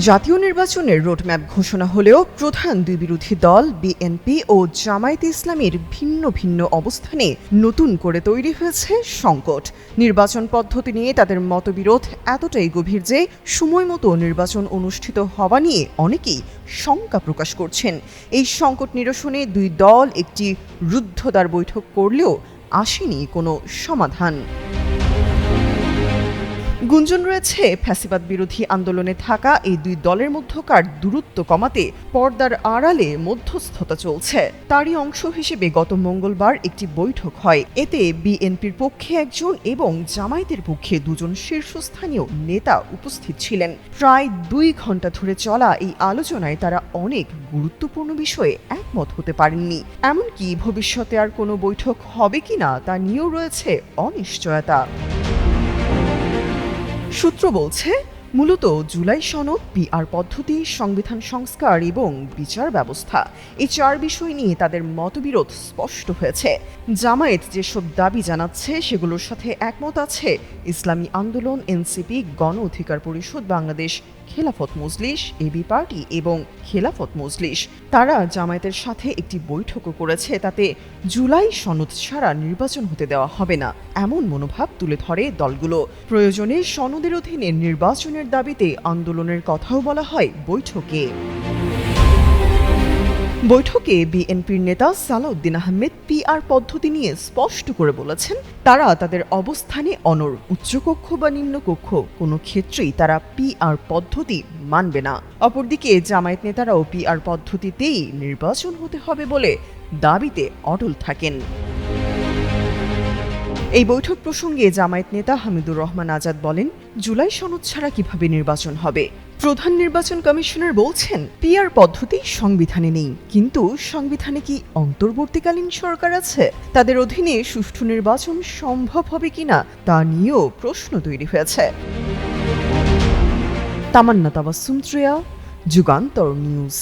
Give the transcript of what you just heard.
জাতীয় নির্বাচনের রোডম্যাপ ঘোষণা হলেও প্রধান দুই বিরোধী দল বিএনপি ও জামায়াতে ইসলামীর ভিন্ন ভিন্ন অবস্থানে নতুন করে তৈরি হয়েছে সংকট। নির্বাচন পদ্ধতি নিয়ে তাদের মতবিরোধ এতটাই গভীর যে সময় মতো নির্বাচন অনুষ্ঠিত হওয়া নিয়ে অনেকেই শঙ্কা প্রকাশ করছেন। এই সংকট নিরসনে দুই দল একটি রুদ্ধদ্বার বৈঠক করলেও আসেনি কোনো সমাধান। গুঞ্জন রয়েছে, ফ্যাসিবাদ বিরোধী আন্দোলনে থাকা এই দুই দলের মধ্যকার দূরত্ব কমাতে পর্দার আড়ালে মধ্যস্থতা চলছে। তারই অংশ হিসেবে গত মঙ্গলবার একটি বৈঠক হয়। এতে বিএনপির পক্ষে একজন এবং জামায়াতের পক্ষে দুজন শীর্ষস্থানীয় নেতা উপস্থিত ছিলেন। প্রায় 2 ঘণ্টা ধরে চলা এই আলোচনায় তারা অনেক গুরুত্বপূর্ণ বিষয়ে একমত হতে পারেননি। এমনকি ভবিষ্যতে আর কোনো বৈঠক হবে কিনা তা নিয়েও রয়েছে অনিশ্চয়তা। সূত্র বলছে, মূলত জুলাই সনদ, পিআর পদ্ধতি, সংবিধান সংস্কার এবং বিচার ব্যবস্থা, এই 4 বিষয় নিয়ে তাদের মতবিরোধ স্পষ্ট হয়েছে। জামায়াত যেসব দাবি জানাচ্ছে সেগুলোর সাথে একমত আছে ইসলামী আন্দোলন, এনসিপি, গণ অধিকার পরিষদ বাংলাদেশ, খেলাফত মজলিস, এবি পার্টি এবং খেলাফত মজলিস। তারা জামায়াতের সাথে একটি বৈঠকও করেছে, তাতে জুলাই সনদ ছাড়া নির্বাচন হতে দেওয়া হবে না এমন মনোভাব তুলে ধরে দলগুলো। প্রয়োজনে সনদের অধীনে নির্বাচনের দাবিতে আন্দোলনের কথাও বলা হয় বৈঠকে। বৈঠকে বিএনপির নেতা সালাউদ্দিন আহমেদ পিআর পদ্ধতি নিয়ে স্পষ্ট করে বলেছেন, তারা তাদের অবস্থানে অনড়। উচ্চকক্ষ বা নিম্নকক্ষ কোনো ক্ষেত্রেই তারা পিআর পদ্ধতি মানবে না। অপরদিকে জামায়াত নেতারাও পিআর পদ্ধতিতেই নির্বাচন হতে হবে বলে দাবিতে অটল থাকেন। এই বৈঠক প্রসঙ্গে জামায়াত নেতা হামিদুর রহমান আজাদ বলেন, জুলাই সনদ ছাড়া কিভাবে নির্বাচন হবে? প্রধান নির্বাচন কমিশনার বলছেন, পিআর পদ্ধতি সংবিধানে নেই, কিন্তু সংবিধানে কি অন্তর্বর্তীকালীন সরকার আছে? তাদের অধীনে সুষ্ঠু নির্বাচন সম্ভব হবে কিনা তা নিয়েও প্রশ্ন তৈরি হয়েছে। তামান্না তাবাসসুম, যুগান্তর নিউজ।